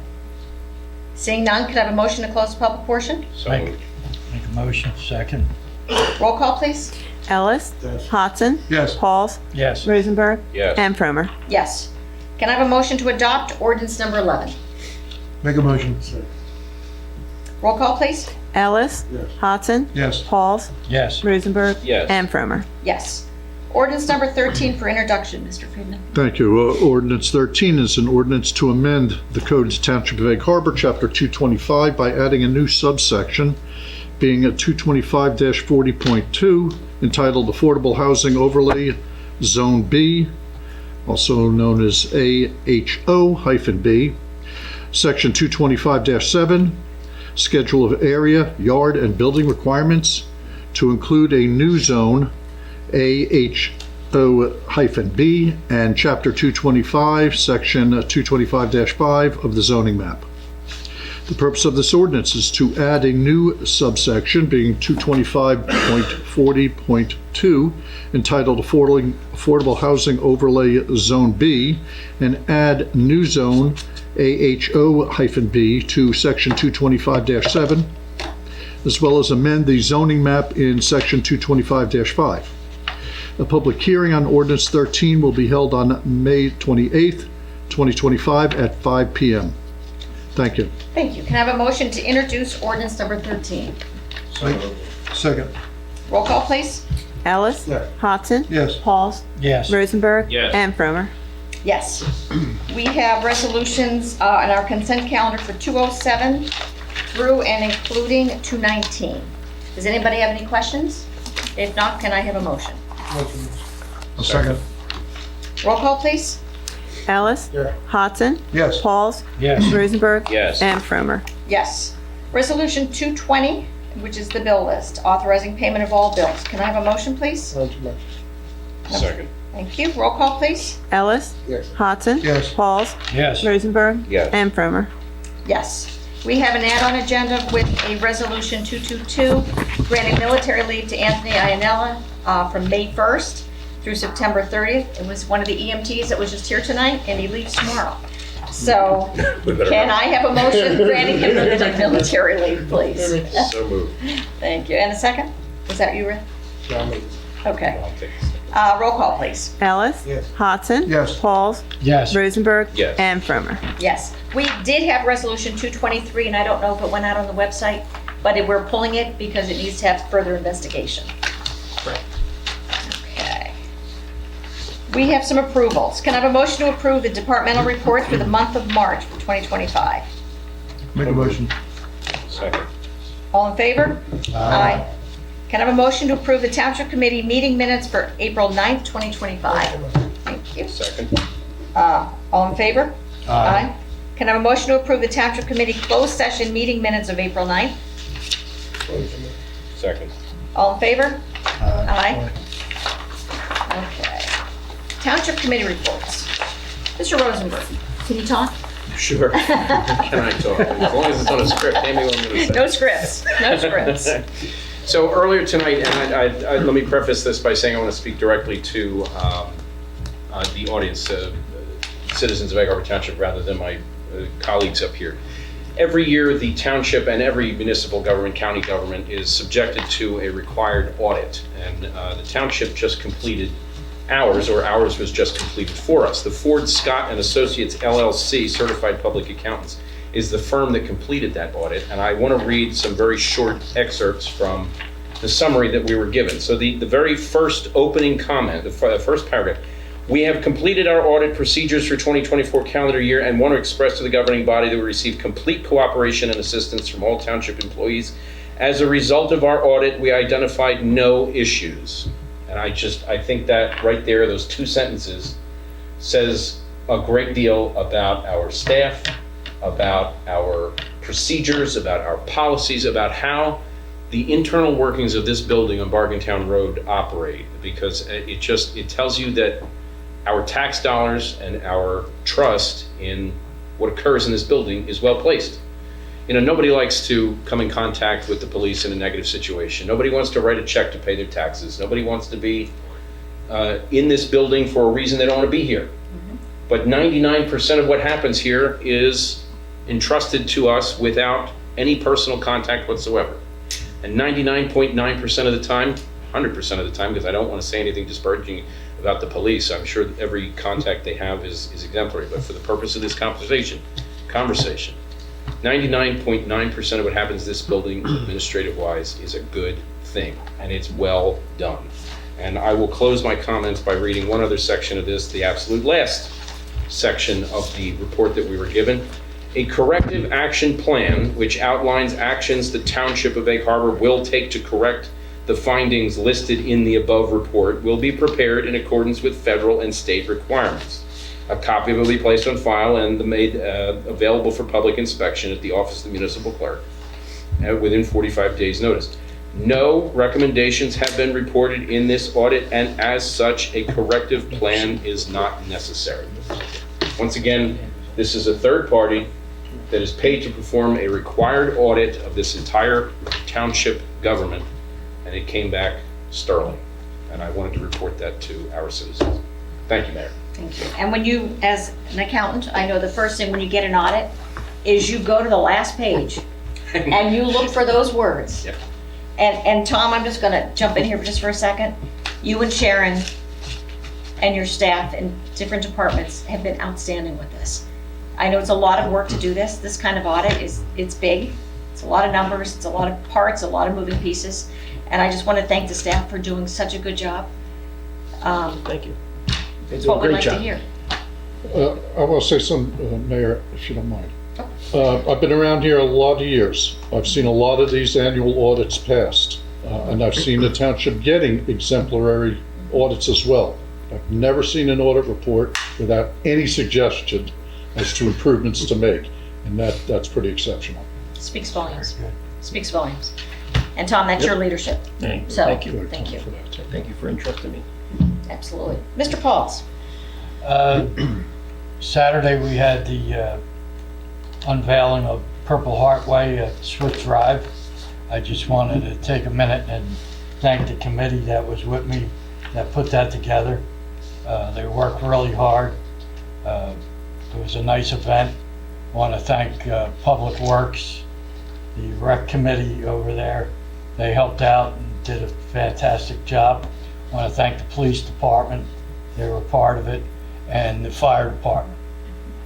Seeing none, could I have a motion to close the public portion? So moved. Make a motion. Second. Roll call, please. Ellis. Yes. Hodson. Yes. Pauls. Yes. Rosenberg. Yes. And Fromer. Yes. Can I have a motion to adopt ordinance number 11? Make a motion. Roll call, please. Ellis. Yes. Hodson. Yes. Pauls. Yes. Rosenberg. Yes. And Fromer. Yes. Ordinance number 13 for introduction, Mr. Friedman. Thank you. Ordinance 13 is an ordinance to amend the Code of Township of Egg Harbor, Chapter 225, by adding a new subsection, being a 225-40.2, entitled Affordable Housing Overlay Zone B, also known as AHO-B, Section 225-7, Schedule of Area, Yard, and Building Requirements, to include a new zone, AHO-B, and Chapter 225, Section 225-5 of the zoning map. The purpose of this ordinance is to add a new subsection, being 225.40.2, entitled Affordable Housing Overlay Zone B, and add new zone, AHO-B, to Section 225-7, as well as amend the zoning map in Section 225-5. A public hearing on ordinance 13 will be held on May 28th, 2025 at 5 p.m. Thank you. Thank you. Can I have a motion to introduce ordinance number 13? Second. Roll call, please. Ellis. Yes. Hodson. Yes. Pauls. Yes. Rosenberg. Yes. And Fromer. Yes. We have resolutions on our consent calendar for 207 through and including 219. Does anybody have any questions? If not, can I have a motion? A second. Roll call, please. Ellis. Yeah. Hodson. Yes. Pauls. Yes. Rosenberg. Yes. And Fromer. Yes. Resolution 220, which is the bill list, authorizing payment of all bills. Can I have a motion, please? Second. Thank you. Roll call, please. Ellis. Yes. Hodson. Yes. Pauls. Yes. Rosenberg. Yes. And Fromer. Yes. We have an add-on agenda with a resolution 222, granting military leave to Anthony Iannella from May 1st through September 30th. It was one of the EMTs that was just here tonight, and he leaves tomorrow. So, can I have a motion granting him military leave, please? So moved. Thank you. And a second? Was that you, Rick? Okay. I'll take it. Roll call, please. Ellis. Yes. Hodson. Yes. Pauls. Yes. Rosenberg. Yes. And Fromer. Yes. We did have resolution 223, and I don't know if it went out on the website, but we're pulling it because it needs to have further investigation. Okay. We have some approvals. Can I have a motion to approve the departmental reports for the month of March for 2025? Make a motion. Second. All in favor? Aye. Can I have a motion to approve the Township Committee meeting minutes for April 9th, 2025? Thank you. Second. All in favor? Aye. Can I have a motion to approve the Township Committee closed session meeting minutes of April 9th? Second. All in favor? Aye. Okay. Township Committee reports. Mr. Rosenberg, can you talk? Sure. Can I talk? As long as it's on a script, hand me what I'm going to say. No scripts, no scripts. So earlier tonight, and let me preface this by saying I want to speak directly to the audience, citizens of Egg Harbor Township, rather than my colleagues up here. Every year, the township and every municipal government, county government, is subjected to a required audit. And the township just completed ours was just completed for us. The Ford, Scott and Associates LLC, Certified Public Accountants, is the firm that completed that audit. And I want to read some very short excerpts from the summary that we were given. So the very first opening comment, the first paragraph, we have completed our audit procedures for 2024 calendar year and want to express to the governing body that we receive complete cooperation and assistance from all township employees. As a result of our audit, we identified no issues. And I think that right there, those two sentences, says a great deal about our staff, about our procedures, about our policies, about how the internal workings of this building on Bargaintown Road operate, because it tells you that our tax dollars and our trust in what occurs in this building is well placed. You know, nobody likes to come in contact with the police in a negative situation. Nobody wants to write a check to pay their taxes. Nobody wants to be in this building for a reason they don't want to be here. Mm-hmm. But 99% of what happens here is entrusted to us without any personal contact whatsoever. And 99.9% of the time, 100% of the time, because I don't want to say anything disparaging about the police, I'm sure that every contact they have is exemplary. But for the purpose of this conversation, 99.9% of what happens in this building, administrative-wise, is a good thing, and it's well done. And I will close my comments by reading one other section of this, the absolute last section of the report that we were given. A corrective action plan, which outlines actions the Township of Egg Harbor will take to correct the findings listed in the above report, will be prepared in accordance with federal and state requirements. A copy will be placed on file and made available for public inspection at the Office of the Municipal Clerk within 45 days' notice. No recommendations have been reported in this audit, and as such, a corrective plan is not necessary. Once again, this is a third party that is paid to perform a required audit of this entire township government, and it came back sterling. And I wanted to report that to our citizens. Thank you, Mayor. Thank you. And when you, as an accountant, I know the first thing when you get an audit is you go to the last page and you look for those words. Yep. And Tom, I'm just gonna jump in here just for a second. You and Sharon and your staff in different departments have been outstanding with this. I know it's a lot of work to do this. This kind of audit it's big. It's a lot of numbers, it's a lot of parts, a lot of moving pieces. And I just want to thank the staff for doing such a good job. Thank you. It's what we'd like to hear. I will say something, Mayor, if you don't mind. I've been around here a lot of years. I've seen a lot of these annual audits passed, and I've seen the township getting exemplary audits as well. I've never seen an audit report without any suggestion as to improvements to make, and that's pretty exceptional. Speaks volumes. Speaks volumes. And Tom, that's your leadership. Thank So, you. thank you. Thank you for entrusting me. Absolutely. Mr. Pauls. Saturday, we had the unveiling of Purple Heart Way at Swift Drive. I just wanted to take a minute and thank the committee that was with me that put that together. They worked really hard. It was a nice event. I want to thank Public Works, the rec committee over there. They helped out and did a fantastic job. I want to thank the police department. They were part of it, and the fire department.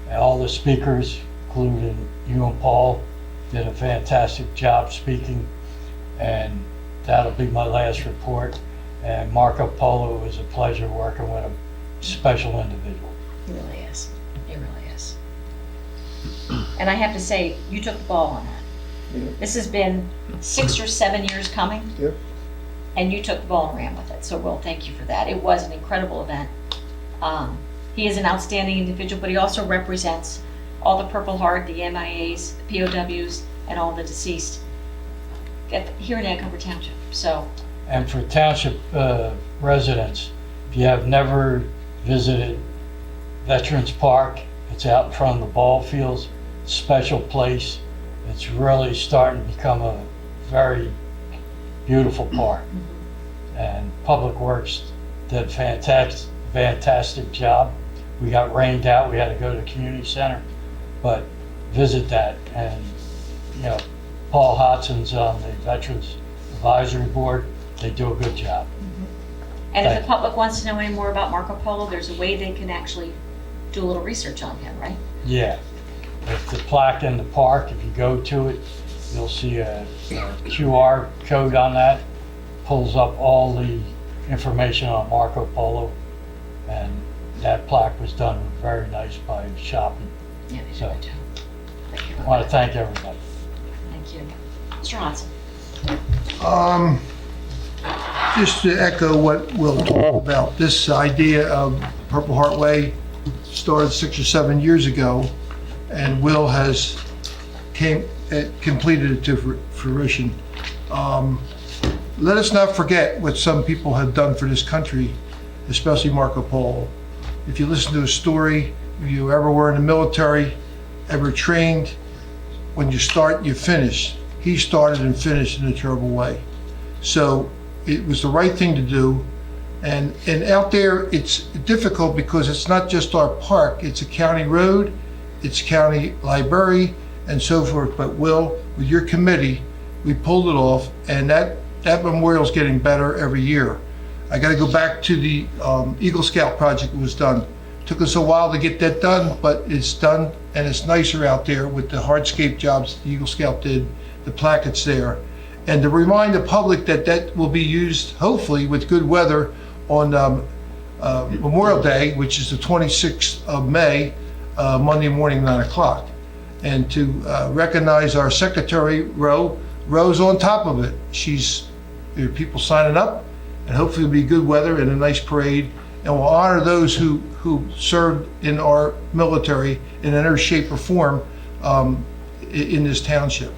And all the speakers, including you and Paul, did a fantastic job speaking, and that'll be my last report. And Marco Polo, it was a pleasure working with him. special individual. He really is. He really is. And I have to say, you took the ball on that. This has been 6 or 7 years coming. Yep. And you took the ball and ran with it. So, Will, thank you for that. It was an incredible event. He is an outstanding individual, but he also represents all the Purple Heart, the MIAs, the POWs, and all the deceased here in Egg Harbor Township. So, And for township residents, if you have never visited Veterans Park, it's out in front of the ball fields, special place. It's really starting to become a very beautiful park. And Public Works did a fantastic job. We got rained out, we had to go to the community center, but visit that. And, you know, Paul Hodson's on the Veterans Advisory Board. They do a good job. and if Thank the public wants to know any more about Marco Polo, there's a way they can actually do a little research on him, right? Yeah. With the plaque in the park, if you go to it, you'll see a QR code on that. Pulls up all the information on Marco Polo. And that plaque was done very nice by Shopping. Yeah, they did So, a good job. Thank you. I want to thank everybody. Thank you. Mr. Hanson. Just to echo what Will talked about, this idea of Purple Heart Way started 6 or 7 years ago, and Will has completed it to fruition. Let us not forget what some people have done for this country, especially Marco Polo. If you listen to his story, if you ever were in the military, ever trained, when you start, you finish. He started and finished in a terrible way. So it was the right thing to do. And out there, it's difficult because it's not just our park, it's a county road, it's county library, and so forth. But Will, with your committee, we pulled it off, and that memorial's getting better every year. I gotta go back to the Eagle Scout project that was done. Took us a while to get that done, but it's done, and it's nicer out there with the hardscape jobs the Eagle Scout did, the plaquettes there. And to remind the public that that will be used, hopefully, with good weather on Memorial Day, which is the 26th of May, Monday morning, 9 o'clock. And to recognize our secretary, Ro's on top of it. There are people signing up, and hopefully it'll be good weather and a nice parade. And we'll honor those who served in our military in any shape or form in this township.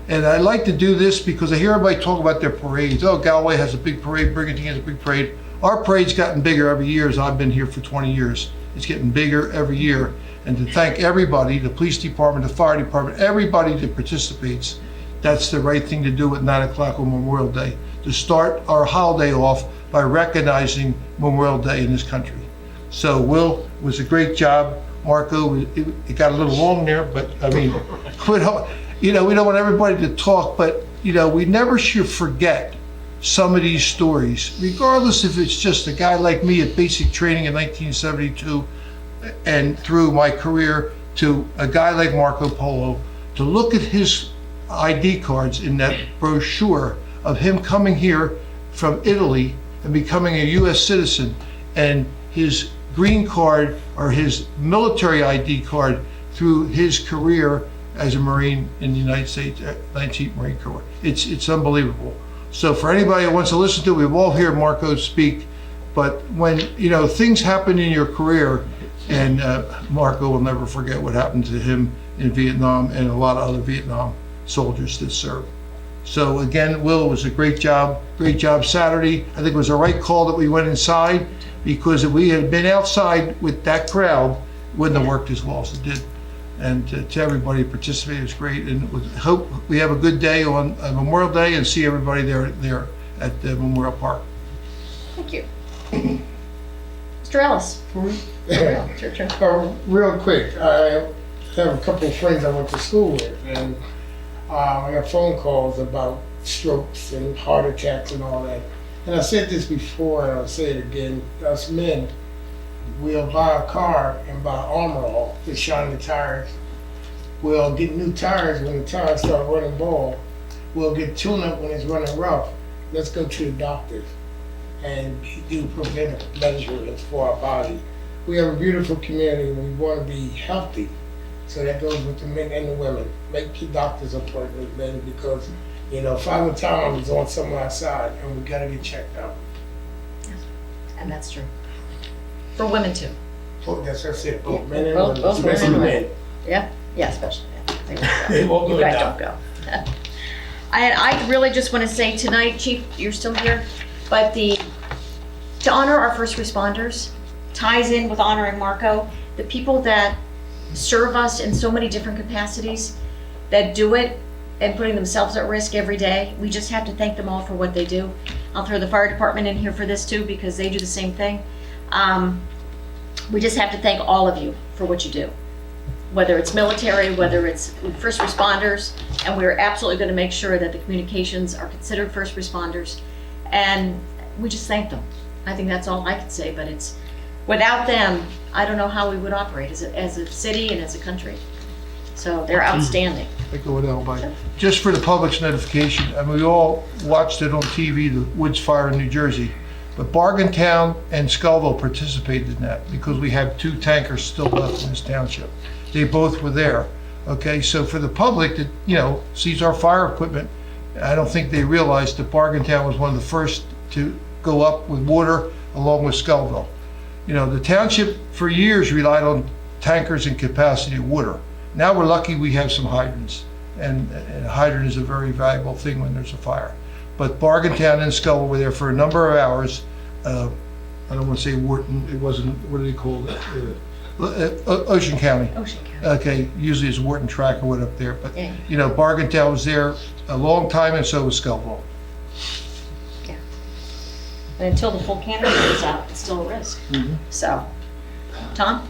And I like to do this because I hear everybody talk about their parades. Oh, Galway has a big parade, Brigantine has a big parade. Our parade's gotten bigger every year as I've been here for 20 years. It's getting bigger every year. And to thank everybody, the police department, the fire department, everybody that participates, that's the right thing to do at 9 o'clock on Memorial Day, to start our holiday off by recognizing Memorial Day in this country. So Will, it was a great job. Marco, it got a little long there, but I mean, we don't want everybody to talk, but we never should forget some of these stories, regardless if it's just a guy like me at basic training in 1972 and through my career to a guy like Marco Polo, to look at his ID cards in that brochure of him coming here from Italy and becoming a US citizen, and his green card or his military ID card through his career as a Marine in the United States, 19th Marine Corps. It's unbelievable. So for anybody who wants to listen to it, we've all heard Marco speak, but when things happen in your career, and Marco will never forget what happened to him in Vietnam and a lot of other Vietnam soldiers that served. So again, Will, it was a great job Saturday. I think it was a right call that we went inside, because if we had been outside with that crowd, it wouldn't have worked as well as it did. And to everybody who participated, it was great. And hope we have a good day on Memorial Day and see everybody there at the Memorial Park. Thank you. Mr. Ellis. It's your turn. Real quick, I have a couple of friends I went to school with, and I got phone calls about strokes and heart attacks and all that. And I said this before, and I'll say it again, us men, we'll buy a car and buy Armor All to shine the tires. We'll get new tires when the tires start running bald. We'll get tune-up when it's running rough. Let's go to the doctors. and do preventive measures for our body. We have a beautiful community and we want to be healthy. So that goes with the men and the women. Make your doctor's appointment, men, because, you know, Father Time is on somebody's side and we gotta get checked out. And that's true. For women too. Oh, that's it, both Yeah, men and both- women, both women especially and men. women. Yeah, especially men. They won't You go guys down. don't go. And I really just want to say tonight, Chief, you're still here, but to honor our first responders ties in with honoring Marco, the people that serve us in so many different capacities, that do it and putting themselves at risk every day. We just have to thank them all for what they do. I'll throw the fire department in here for this too, because they do the same thing. We just have to thank all of you for what you do. Whether it's military, whether it's first responders, and we're absolutely going to make sure that the communications are considered first responders. And we just thank them. I think that's all I can say, but it's, without them, I don't know how we would operate as a city and as a country. So they're outstanding. I go with Elby. Just for the public's notification, I mean, we all watched it on TV, the Woods Fire in New Jersey. But Bargaintown and Skullville participated in that because we have 2 tankers still left in this township. They both were there. Okay, so for the public that, you know, sees our fire equipment, I don't think they realized that Bargaintown was one of the first to go up with water along with Skullville. You know, the township for years relied on tankers and capacity water. Now we're lucky we have some hydrants, and a hydrant is a very valuable thing when there's a fire. But Bargaintown and Skullville were there for a number of hours. I don't want to say Wharton, it wasn't, what do they call it? Ocean County. Ocean County. Okay, usually it's Wharton Track or what up there, but, Yeah. you know, Bargaintown was there a long time and so was Skullville. And until the full canopy is out, it's still a risk. So, Tom,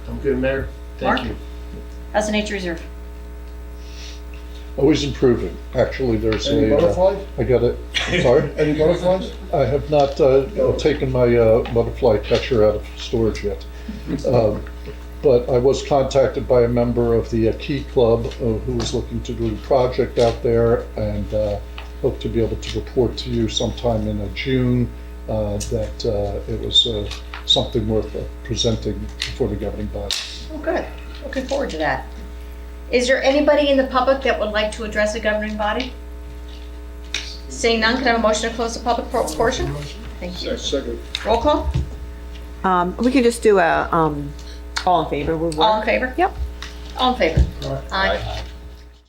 I'm good, Mayor. Mark? Thank you. how's the nature reserve? Always improving. Actually, there's Any butterflies? I got it, sorry? Any butterflies? I have not taken my butterfly catcher out of storage yet. But I was contacted by a member of the Key Club who was looking to do a project out there, and hope to be able to report to you sometime in June that it was something worth presenting before the governing body. Oh, good. Looking forward to that. Is there anybody in the public that would like to address the governing body? Seeing none, can I have a motion to close the public portion? Thank you. Second. Roll call? We can just do a, all in favor. All in favor? Yep. All in favor? Aye. Aye.